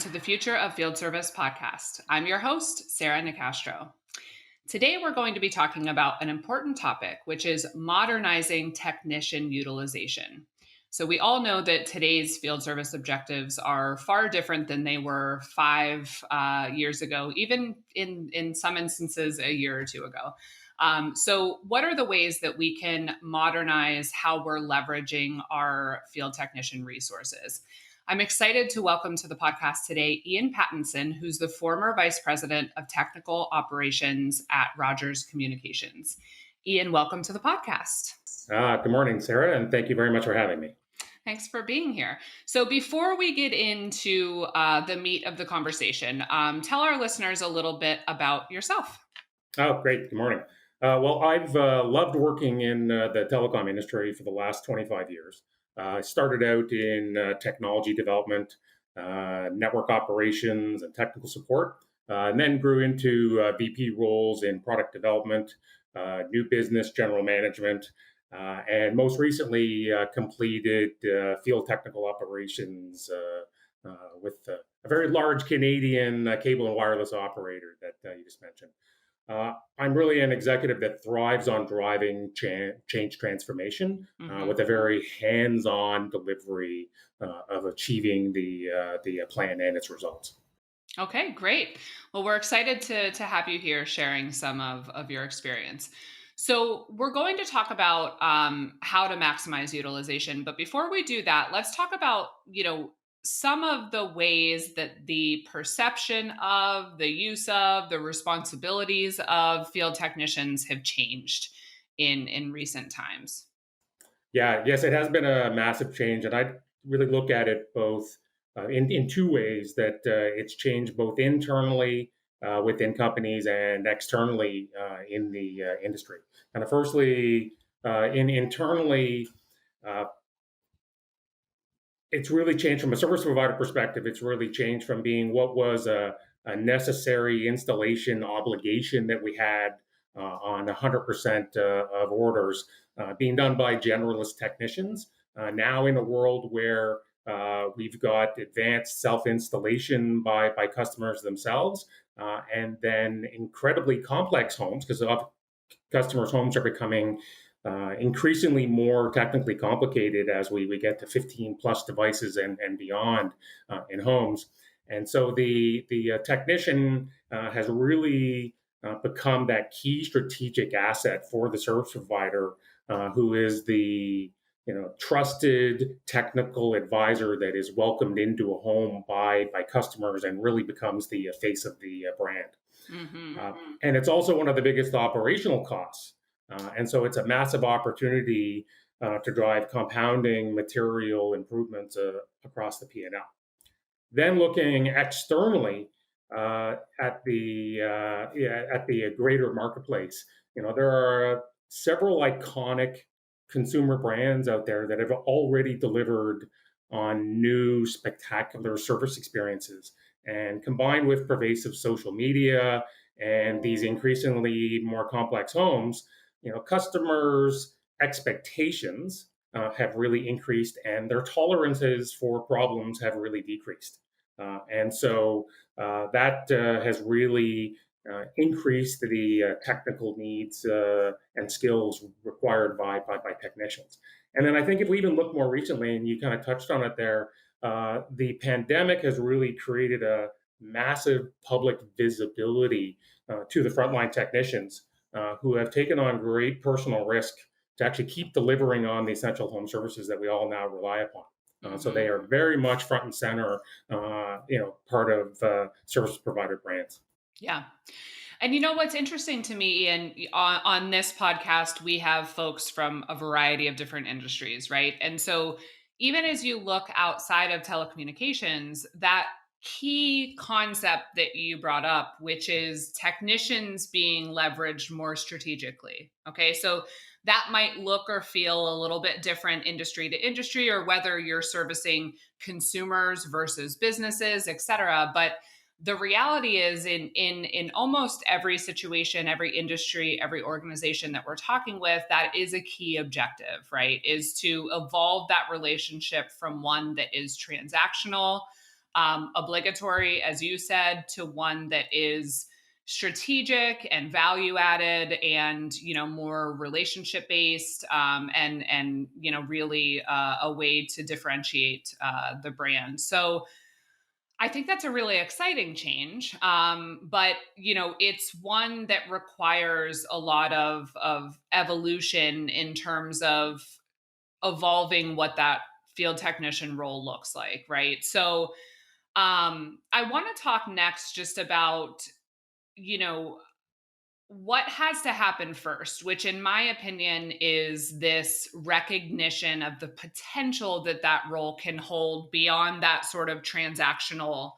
to the Future of Field Service podcast. I'm your host, Sarah Nicastro. Today, we're going to be talking about an important topic, which is modernizing technician utilization. So, we all know that today's field service objectives are far different than they were 5 years ago, even in some instances, a year or two ago. So, what are the ways that we can modernize how we're leveraging our field technician resources? I'm excited to welcome to the podcast today Ian Pattinson, who's the former Vice President of Technical Operations at Rogers Communications. Ian, welcome to the podcast. Good morning, Sarah, and thank you very much for having me. Thanks for being here. So before we get into the meat of the conversation, tell our listeners a little bit about yourself. Oh, great. Good morning. Well, I've loved working in the telecom industry for the last 25 years. I started out in technology development, network operations, and technical support, and then grew into VP roles in product development, new business general management, and most recently completed field technical operations with a very large Canadian cable and wireless operator that you just mentioned. I'm really an executive that thrives on driving change transformation with a very hands-on delivery of achieving the plan and its results. Okay, great. Well, we're excited to have you here sharing some of your experience. So we're going to talk about how to maximize utilization. But before we do that, let's talk about, some of the ways that the perception of, the use of, the responsibilities of field technicians have changed in recent times. Yeah, yes, it has been a massive change, and I really look at it both in two ways that it's changed both internally within companies and externally in the industry. And firstly, internally, uh, it's really changed from a service provider perspective. It's really changed from being what was a necessary installation obligation that we had on 100% of orders being done by generalist technicians. Now, in a world where we've got advanced self installation by customers themselves, and then incredibly complex homes, because customers' homes are becoming increasingly more technically complicated as we get to 15 plus devices and beyond in homes. And so the technician has really become that key strategic asset for the service provider, who is the trusted technical advisor that is welcomed into a home by customers and really becomes the face of the brand. And it's also one of the biggest operational costs. And so it's a massive opportunity to drive compounding material improvements across the P&L. Then looking externally at the greater marketplace, there are several iconic consumer brands out there that have already delivered on new spectacular service experiences. And combined with pervasive social media and these increasingly more complex homes, customers' expectations have really increased and their tolerances for problems have really decreased. And so that has really increased the technical needs and skills required by technicians. And then I think if we even look more recently, and you kind of touched on it there, the pandemic has really created a massive public visibility to the frontline technicians who have taken on great personal risk to actually keep delivering on the essential home services that we all now rely upon. So they are very much front and center, part of service provider brands. Yeah. And what's interesting to me, Ian, on this podcast, we have folks from a variety of different industries, right? And so even as you look outside of telecommunications, that key concept that you brought up, which is technicians being leveraged more strategically. Okay. So that might look or feel a little bit different industry to industry, or whether you're servicing consumers versus businesses, et cetera. But the reality is in almost every situation, every industry, every organization that we're talking with, that is a key objective, right? Is to evolve that relationship from one that is transactional obligatory, as you said, to one that is strategic and value added and more relationship based, and really a way to differentiate the brand. So I think that's a really exciting change, but it's one that requires a lot of evolution in terms of evolving what that field technician role looks like, right? So I want to talk next just about you know what has to happen first, which in my opinion is this recognition of the potential that that role can hold beyond that sort of transactional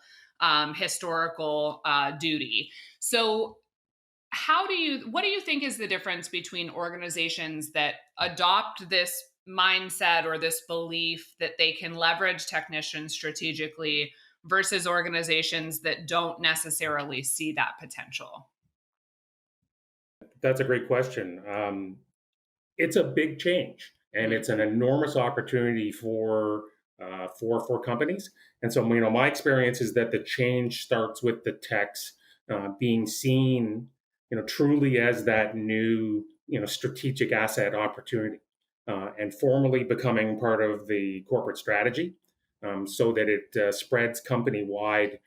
historical duty. So what do you think is the difference between organizations that adopt this mindset or this belief that they can leverage technicians strategically versus organizations that don't necessarily see that potential? That's a great question. It's a big change, and Mm-hmm. it's an enormous opportunity for companies. And so, my experience is that the change starts with the techs being seen, truly as that new, strategic asset opportunity, and formally becoming part of the corporate strategy, so that it spreads company wide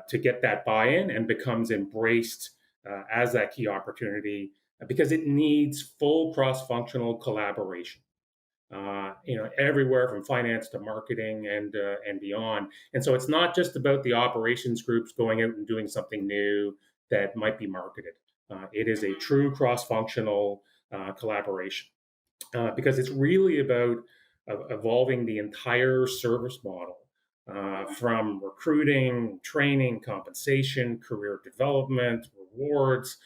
to get that buy-in and becomes embraced as that key opportunity because it needs full cross-functional collaboration. Everywhere from finance to marketing and beyond. And so it's not just about the operations groups going out and doing something new that might be marketed. It is a true cross-functional collaboration because it's really about evolving the entire service model from recruiting, training, compensation, career development, rewards,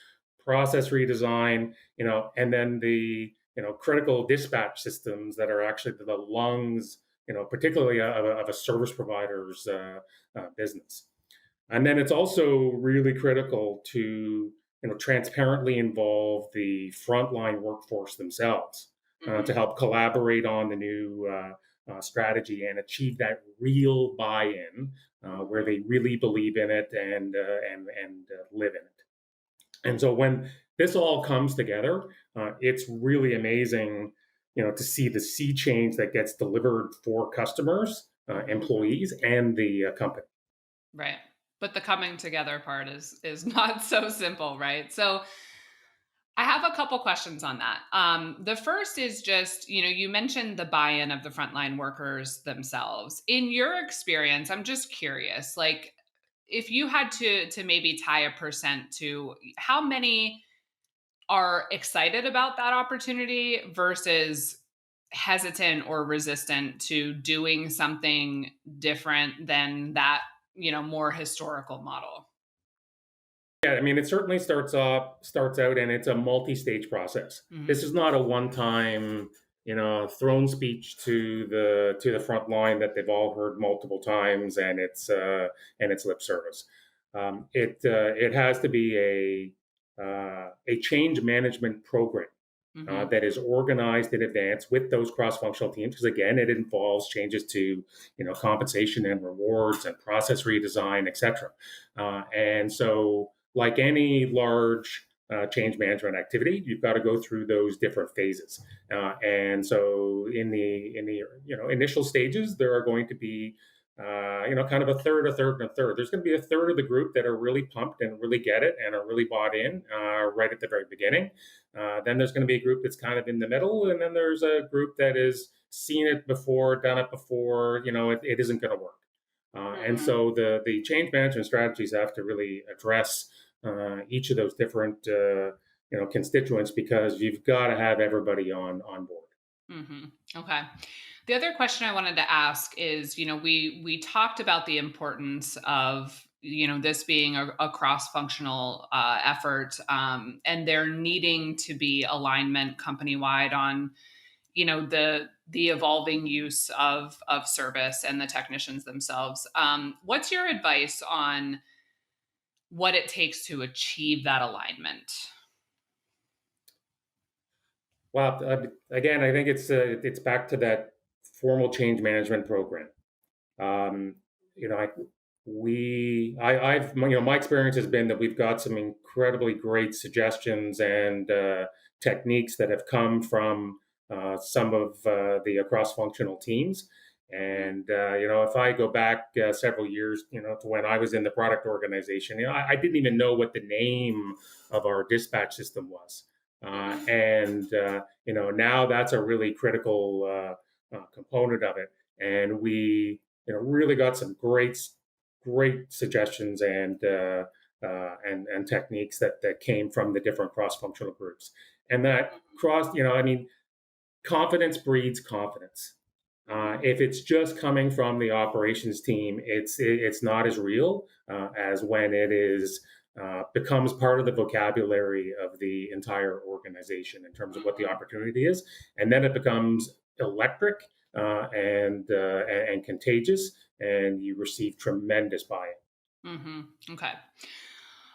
process redesign, and then the critical dispatch systems that are actually the lungs, particularly of a service provider's business. And then it's also really critical to transparently involve the frontline workforce themselves to help collaborate on the new strategy and achieve that real buy-in where they really believe in it and live in it. And so when this all comes together, it's really amazing, to see the sea change that gets delivered for customers, employees, and the company. Right. But the coming together part is not so simple, right? So I have a couple questions on that. The first is just, you mentioned the buy-in of the frontline workers themselves. In your experience, I'm just curious, like if you had to maybe tie a percent to how many are excited about that opportunity versus hesitant or resistant to doing something different than that, more historical model. Yeah, I mean, it certainly starts out, and it's a multi-stage process. Hmm. This is not a one-time, throne speech to the front line that they've all heard multiple times, and it's lip service. It has to be a change management program Hmm. that is organized in advance with those cross-functional teams. Because again, it involves changes to compensation and rewards and process redesign, etc. And so, like any large change management activity, you've got to go through those different phases. And so, in the initial stages, there are going to be kind of a third, a third, and a third. There's going to be a third of the group that are really pumped and really get it and are really bought in right at the very beginning. Then there's going to be a group that's kind of in the middle, and then there's a group that has seen it before, done it before. It isn't going to work. And so the change management strategies have to really address each of those different constituents because you've got to have everybody on board. Hmm. Okay. The other question I wanted to ask is, we talked about the importance of this being a cross-functional effort, and there needing to be alignment company wide on the evolving use of service and the technicians themselves. What's your advice on what it takes to achieve that alignment? Well, again, I think it's back to that formal change management program. Um, you know, I've my experience has been that we've got some incredibly great suggestions and techniques that have come from some of the cross-functional teams. And if I go back several years, to when I was in the product organization, I didn't even know what the name of our dispatch system was. And now that's a really critical component of it. And we really got some great suggestions and techniques that came from the different cross functional groups. And that confidence breeds confidence. If it's just coming from the operations team, it's not as real as when it is becomes part of the vocabulary of the entire organization in terms of what the opportunity is, and then it becomes electric and contagious, and you receive tremendous buy-in. Mm-hmm. Okay.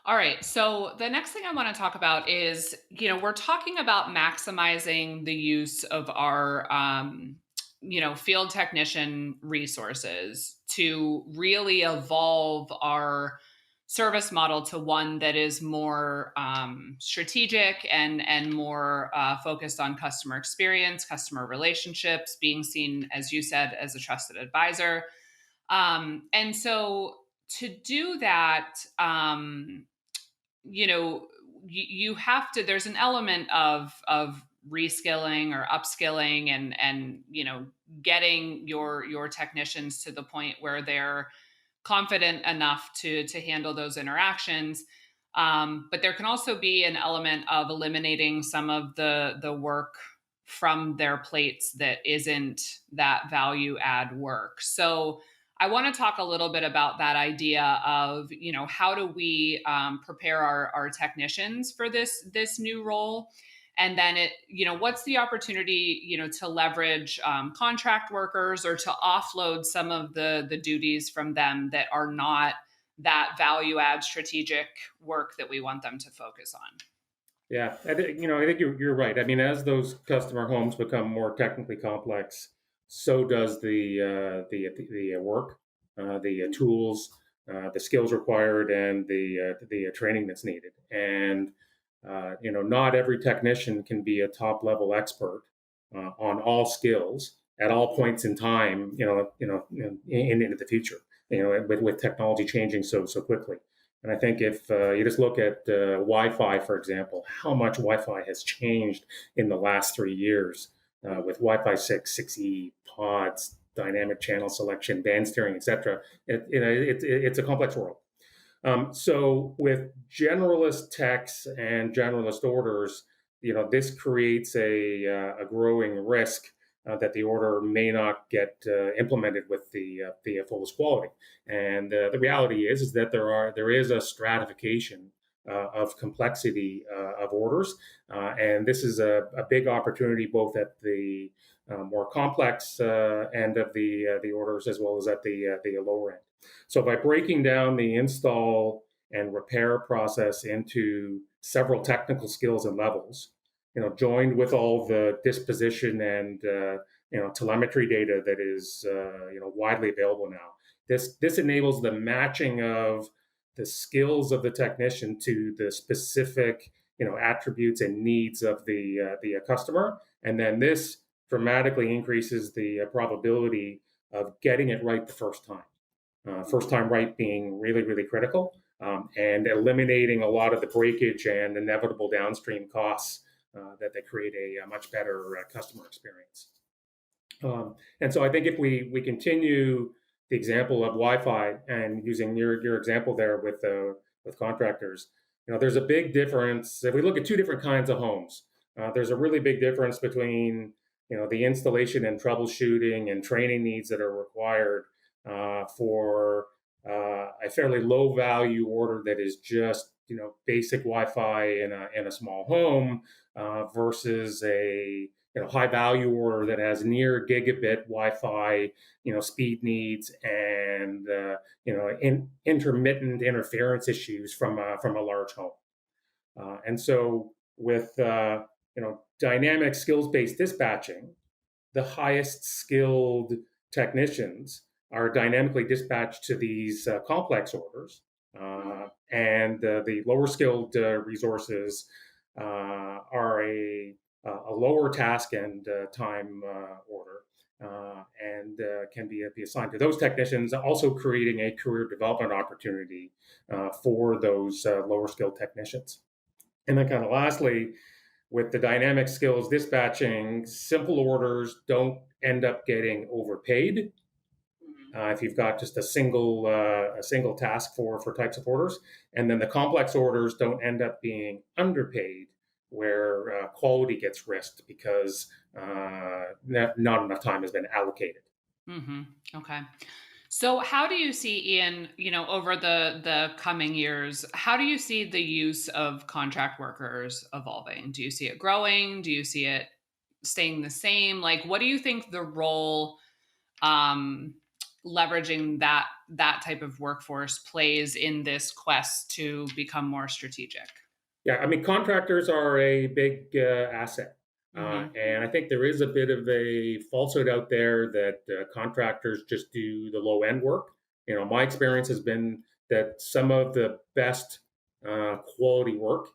All right. So the next thing I want to talk about is, we're talking about maximizing the use of our, field technician resources to really evolve our service model to one that is more strategic and more focused on customer experience, customer relationships, being seen, as you said, as a trusted advisor. And so to do that, you have to, there's an element of reskilling or upskilling and getting your technicians to the point where they're confident enough to handle those interactions. But there can also be an element of eliminating some of the work from their plates that isn't that value add work. So I want to talk a little bit about that idea of, how do we prepare our technicians for this new role, and then what's the opportunity, to leverage contract workers or to offload some of the duties from them that are not that value add strategic work that we want them to focus on. Yeah, I think you're right. I mean, as those customer homes become more technically complex, so does the work, the tools, the skills required, and the training that's needed. And not every technician can be a top level expert on all skills at all points in time. Into the future. With technology changing so quickly. And I think if you just look at Wi-Fi, for example, how much Wi-Fi has changed in the last 3 years with Wi-Fi 6, 6E, pods, dynamic channel selection, band steering, etc. It's a complex world. So with generalist techs and generalist orders, this creates a growing risk that the order may not get implemented with the fullest quality. And the reality is that there is a stratification of complexity of orders, and this is a big opportunity both at the more complex end of the orders as well as at the lower end. So by breaking down the install and repair process into several technical skills and levels, joined with all the disposition and telemetry data that is widely available now, this enables the matching of the skills of the technician to the specific attributes and needs of the customer, and then this dramatically increases the probability of getting it right the first time. First time right being really, really critical, and eliminating a lot of the breakage and inevitable downstream costs that they create a much better customer experience. And so I think if we continue the example of Wi-Fi and using your example there with contractors, there's a big difference. If we look at two different kinds of homes, there's a really big difference between the installation and troubleshooting and training needs that are required for a fairly low value order that is just basic Wi-Fi in a small home versus a high value order that has near gigabit Wi-Fi speed needs and intermittent interference issues from a large home. And so with dynamic skills based dispatching, the highest skilled technicians are dynamically dispatched to these complex orders, and the lower skilled resources are a lower task and time order. And can be assigned to those technicians, also creating a career development opportunity for those lower skilled technicians. And then, kind of lastly, with the dynamic skills dispatching, simple orders don't end up getting overpaid if you've got just a single task for types of orders, and then the complex orders don't end up being underpaid, where quality gets risked because not enough time has been allocated. Mm-hmm. Okay. So how do you see, Ian, over the coming years, how do you see the use of contract workers evolving? Do you see it growing? Do you see it staying the same? Like, what do you think the role um, leveraging that type of workforce plays in this quest to become more strategic? Yeah, I mean, contractors are a big asset. Hmm. And I think there is a bit of a falsehood out there that contractors just do the low end work. My experience has been that some of the best quality work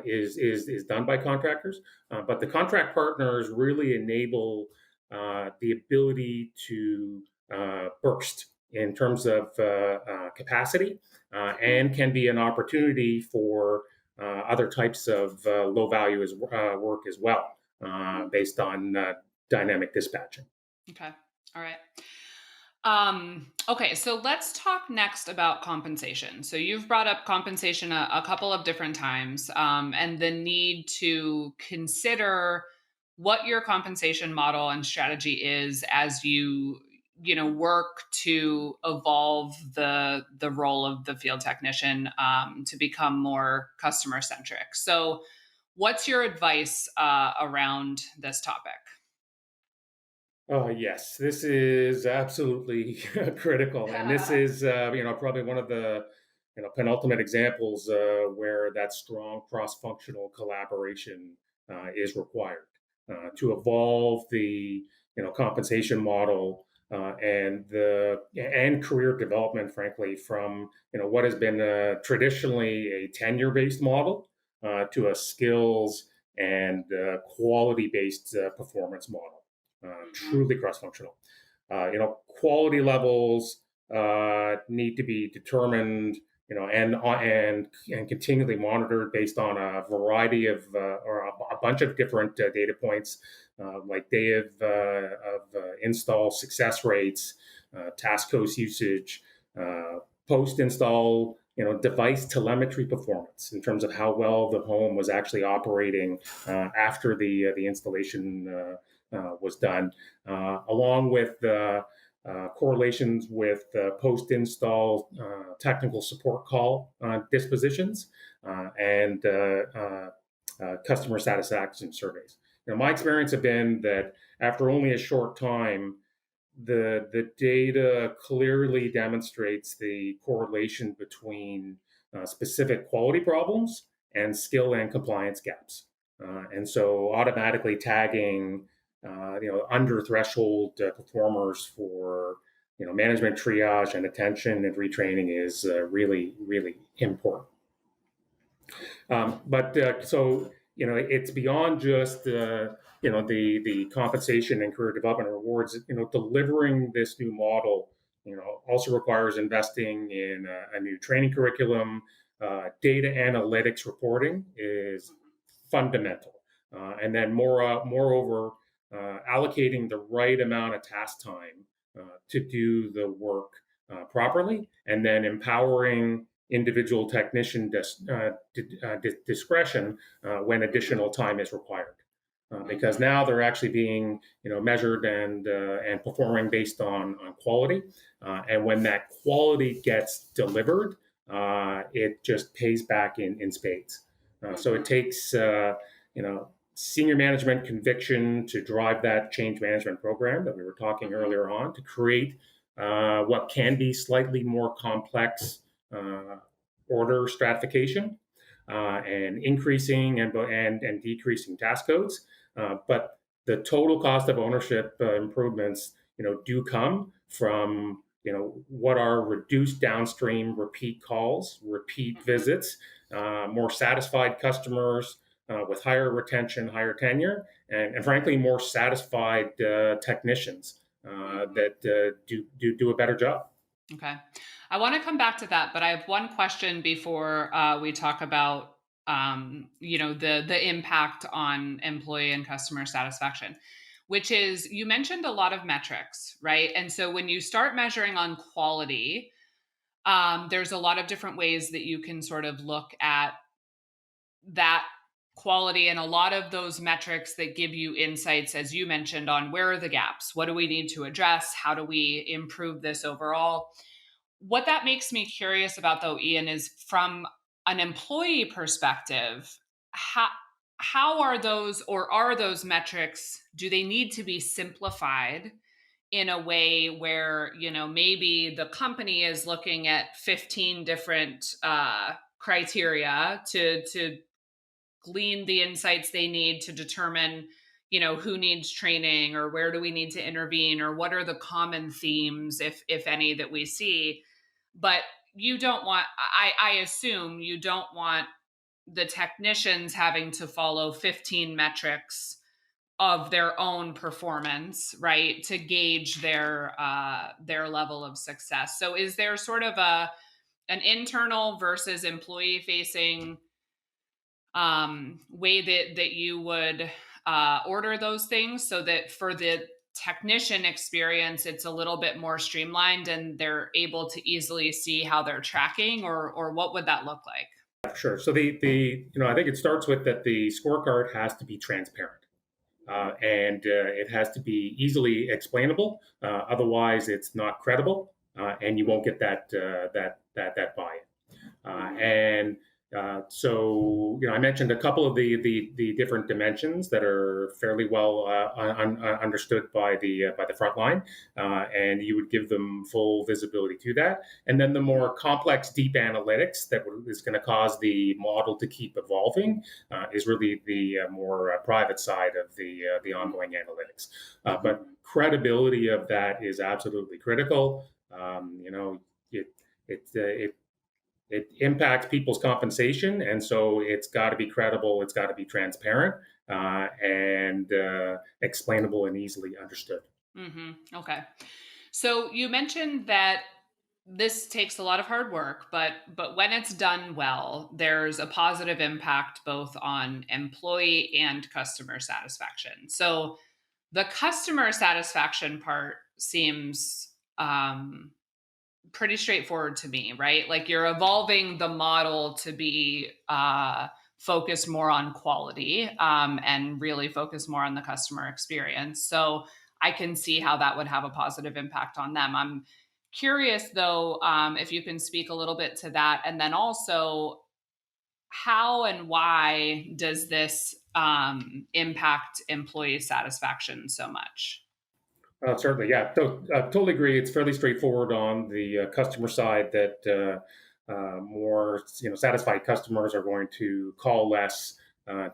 is done by contractors, but the contract partners really enable the ability to burst in terms of capacity, and can be an opportunity for other types of low value work as well, based on dynamic dispatching. Okay. All right. Okay, so let's talk next about compensation. So you've brought up compensation a couple of different times, and the need to consider what your compensation model and strategy is as you work to evolve the role of the field technician, to become more customer centric. So, what's your advice around this topic? Oh yes, this is absolutely critical, and this is probably one of the penultimate examples where that strong cross-functional collaboration is required to evolve the compensation model and career development, frankly, from what has been traditionally a tenure-based model to a skills and quality-based performance model. Truly cross-functional. Quality levels need to be determined, and continually monitored based on a variety of or a bunch of different data points, like day of install success rates, task host usage, post install device telemetry performance in terms of how well the home was actually operating after the installation was done, along with correlations with post-install technical support call dispositions, and customer satisfaction surveys. My experience has been that after only a short time, the data clearly demonstrates the correlation between specific quality problems and skill and compliance gaps. And so automatically tagging under threshold performers for management triage and attention and retraining is really really important. But so it's beyond just the compensation and career development rewards. Delivering this new model also requires investing in a new training curriculum. Data analytics reporting is fundamental, and then moreover, allocating the right amount of task time to do the work properly, and then empowering individual technician discretion when additional time is required. Because now they're actually being measured and performing based on quality, and when that quality gets delivered, it just pays back in spades. So it takes senior management conviction to drive that change management program that we were talking earlier on, to create what can be slightly more complex order stratification, and increasing and decreasing task codes. But the total cost of ownership improvements, do come from what are reduced downstream repeat calls, repeat visits, more satisfied customers with higher retention, higher tenure, and frankly, more satisfied technicians that do a better job. Okay. I want to come back to that, but I have one question before we talk about the impact on employee and customer satisfaction, which is you mentioned a lot of metrics, right? And so when you start measuring on quality, there's a lot of different ways that you can sort of look at that quality and a lot of those metrics that give you insights, as you mentioned, on where are the gaps, what do we need to address, how do we improve this overall. What that makes me curious about, though, Ian, is from an employee perspective, how are those, or are those metrics, do they need to be simplified in a way where, maybe the company is looking at 15 different criteria to glean the insights they need to determine, who needs training, or where do we need to intervene, or what are the common themes, if any, that we see. But you don't want, I assume you don't want the technicians having to follow 15 metrics of their own performance, right, to gauge their level of success. So is there sort of an internal versus employee facing way that you would order those things, so that for the technician experience it's a little bit more streamlined and they're able to easily see how they're tracking, or what would that look like? Sure. So I think it starts with that the scorecard has to be transparent. And it has to be easily explainable. Otherwise, it's not credible, and you won't get that buy-in. I mentioned a couple of the different dimensions that are fairly well understood by the front line, and you would give them full visibility to that. And then the more complex, deep analytics that is going to cause the model to keep evolving is really the more private side of the ongoing analytics. But credibility of that is absolutely critical. It, it it impacts people's compensation, and so it's got to be credible, it's got to be transparent, and explainable and easily understood. Okay. So you mentioned that this takes a lot of hard work, but when it's done well, there's a positive impact both on employee and customer satisfaction. So the customer satisfaction part seems pretty straightforward to me, right? Like you're evolving the model to be focused more on quality, and really focus more on the customer experience. So I can see how that would have a positive impact on them. I'm curious, though, if you can speak a little bit to that. And then also, how and why does this impact employee satisfaction so much? Certainly, yeah. So, totally agree. It's fairly straightforward on the customer side that more satisfied customers are going to call less,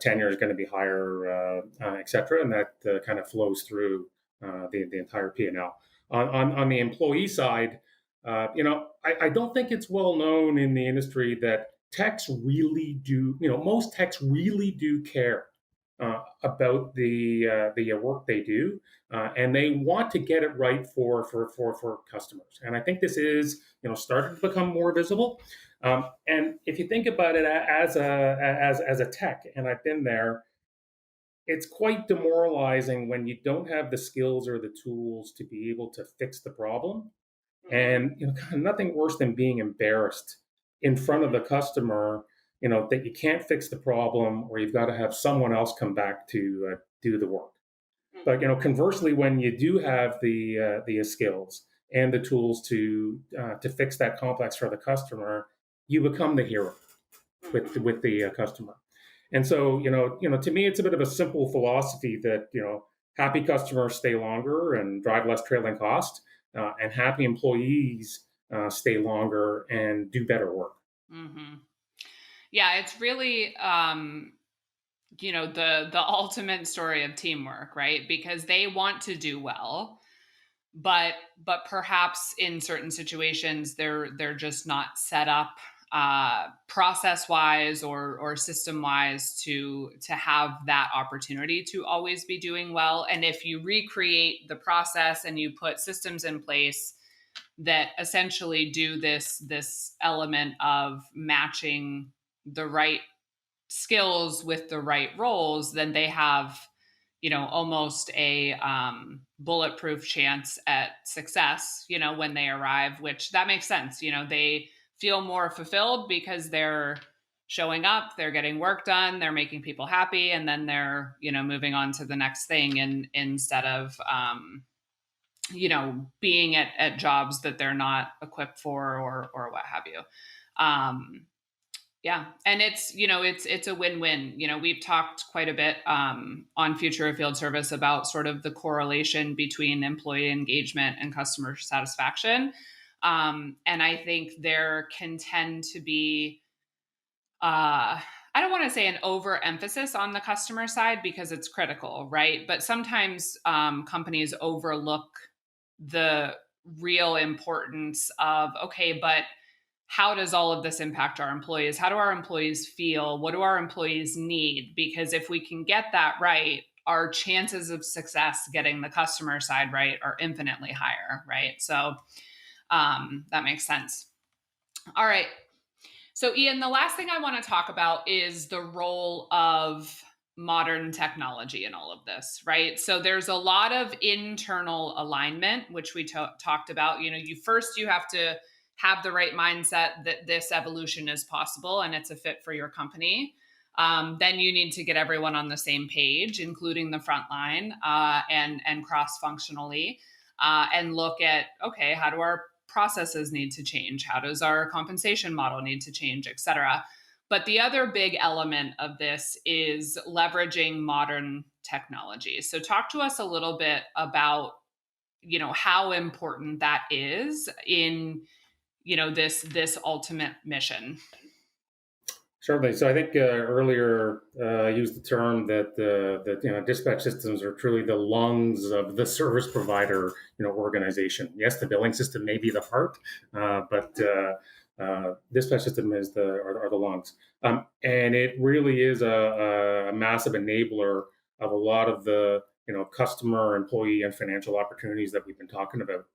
tenure is going to be higher, et cetera, and that kind of flows through the entire P&L. On the employee side, I don't think it's well known in the industry that techs really do. Most techs really do care about the work they do, and they want to get it right for customers. And I think this is starting to become more visible. And if you think about it as a tech, and I've been there, it's quite demoralizing when you don't have the skills or the tools to be able to fix the problem. And kind of nothing worse than being embarrassed in front of the customer, that you can't fix the problem, or you've got to have someone else come back to do the work. But conversely, when you do have the skills and the tools to fix that complex for the customer, you become the hero with the customer. And so, to me, it's a bit of a simple philosophy that happy customers stay longer and drive less trailing cost, and happy employees stay longer and do better work. Mm-hmm. Yeah, it's really the ultimate story of teamwork, right? Because they want to do well, but perhaps in certain situations they're just not set up process wise or system wise to have that opportunity to always be doing well. And if you recreate the process and you put systems in place that essentially do this element of matching the right skills with the right roles, then they have, almost a bulletproof chance at success, when they arrive, which that makes sense. They feel more fulfilled because they're showing up, they're getting work done, they're making people happy, and then they're, moving on to the next thing, and instead of, being at jobs that they're not equipped for or what have you. Yeah, and it's a win-win. We've talked quite a bit on Future of Field Service about sort of the correlation between employee engagement and customer satisfaction, and I think there can tend to be I don't want to say an overemphasis on the customer side because it's critical, right? But sometimes companies overlook the real importance of, okay, but how does all of this impact our employees? How do our employees feel? What do our employees need? Because if we can get that right, our chances of success getting the customer side right are infinitely higher, right? So that makes sense. All right. So, Ian, the last thing I want to talk about is the role of modern technology in all of this, right? So there's a lot of internal alignment, which we talked about. You have to have the right mindset that this evolution is possible and it's a fit for your company. Then you need to get everyone on the same page, including the frontline and cross-functionally, and look at, okay, how do our processes need to change? How does our compensation model need to change, et cetera? But the other big element of this is leveraging modern technology. So talk to us a little bit about, how important that is in, this ultimate mission. Certainly. So I think earlier I used the term that dispatch systems are truly the lungs of the service provider organization. Yes, the billing system may be the heart, but dispatch system are the lungs, and it really is a massive enabler of a lot of the customer, employee, and financial opportunities that we've been talking about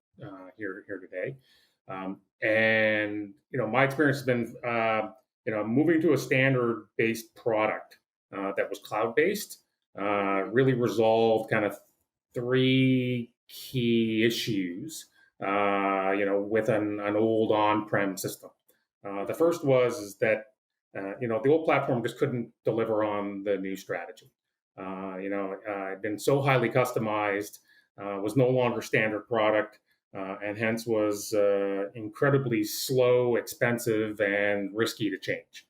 here today. And my experience has been moving to a standard-based product that was cloud-based really resolved kind of three key issues, with an old on-prem system. The first is that the old platform just couldn't deliver on the new strategy. It'd been so highly customized, was no longer standard product, and hence was incredibly slow, expensive, and risky to change.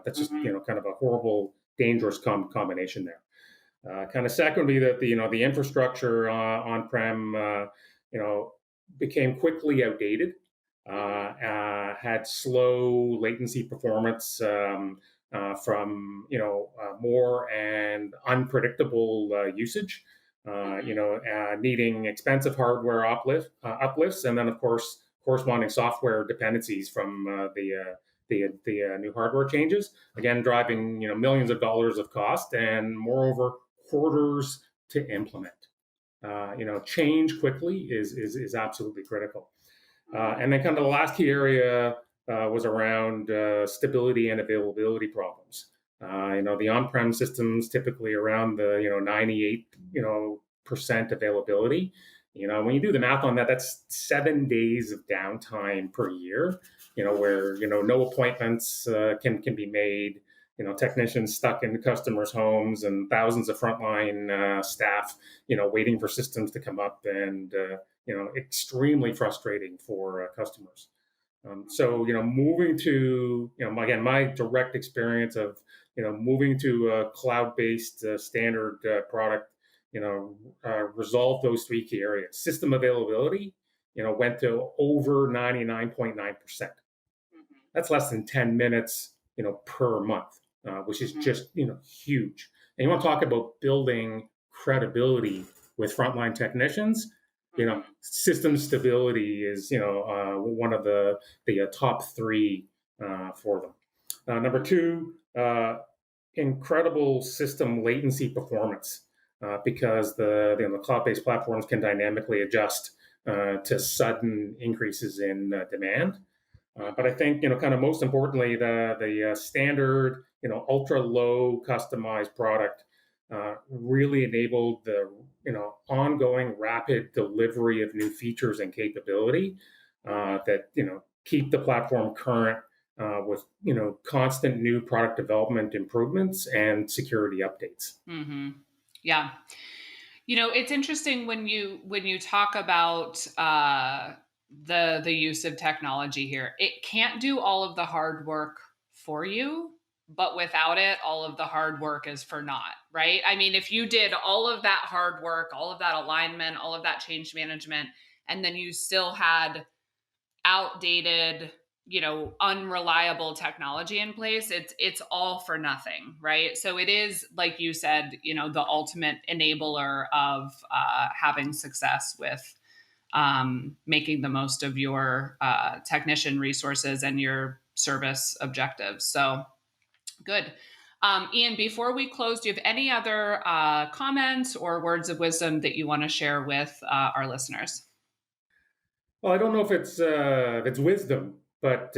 That's just kind of a horrible, dangerous combination there. Kind of secondly, that the infrastructure on-prem became quickly outdated, had slow latency performance from more and unpredictable usage. Needing expensive hardware uplifts, and then of course corresponding software dependencies from the new hardware changes. Again, driving millions of dollars of cost, and moreover quarters to implement. Change quickly is absolutely critical. And then kind of the last key area was around stability and availability problems. The on-prem systems typically around the 98 percent availability. When you do the math on that, that's 7 days of downtime per year. Where no appointments can be made. Technicians stuck in customers' homes, and thousands of frontline staff waiting for systems to come up, and extremely frustrating for customers. So moving to again, my direct experience of moving to a cloud-based standard product, resolve those three key areas. System availability, went to over 99.9%. That's less than 10 minutes, per month, which is just huge. And you want to talk about building credibility with frontline technicians. System stability is one of the top three for them. Number two, incredible system latency performance because the cloud-based platforms can dynamically adjust to sudden increases in demand. But I think kind of most importantly, the standard ultra low customized product really enabled the ongoing rapid delivery of new features and capability that keep the platform current with constant new product development improvements and security updates. Mm-hmm. Yeah. It's interesting when you talk about the use of technology here. It can't do all of the hard work for you, but without it, all of the hard work is for naught, right? I mean, if you did all of that hard work, all of that alignment, all of that change management, and then you still had outdated, unreliable technology in place, it's all for nothing, right? So it is, like you said, the ultimate enabler of having success with making the most of your technician resources and your service objectives. So good. Ian, before we close, do you have any other comments or words of wisdom that you want to share with our listeners? Well, I don't know if it's wisdom, but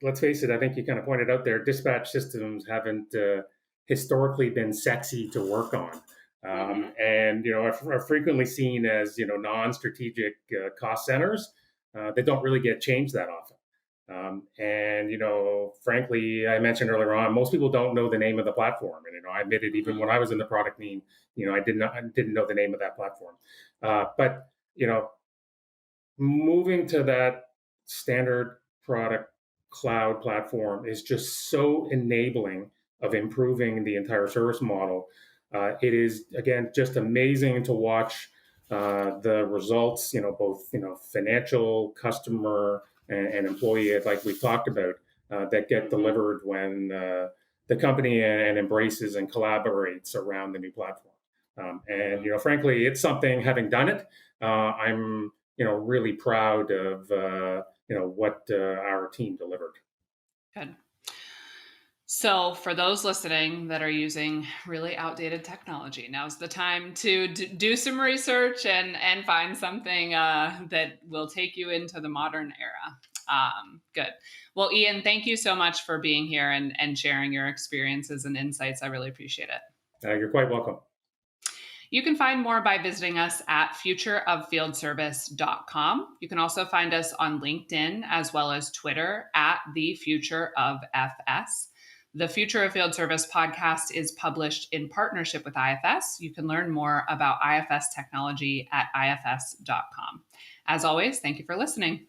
let's face it. I think you kind of pointed out there, dispatch systems haven't historically been sexy to work on, and are frequently seen as non-strategic cost centers that don't really get changed that often. And frankly, I mentioned earlier on, most people don't know the name of the platform, and I admitted even when I was in the product team, I didn't know the name of that platform, but moving to that standard product cloud platform is just so enabling of improving the entire service model. It is again just amazing to watch the results. Both financial, customer, and employee, like we talked about, that get delivered when the company and embraces and collaborates around the new platform. And frankly, it's something. Having done it, I'm really proud of what our team delivered. Good. So, for those listening that are using really outdated technology, now's the time to do some research and find something that will take you into the modern era. Good. Well, Ian, thank you so much for being here and sharing your experiences and insights. I really appreciate it. You're quite welcome. You can find more by visiting us at futureoffieldservice.com. You can also find us on LinkedIn as well as Twitter at The Future of FS. The Future of Field Service podcast is published in partnership with IFS. You can learn more about IFS technology at ifs.com. As always, thank you for listening.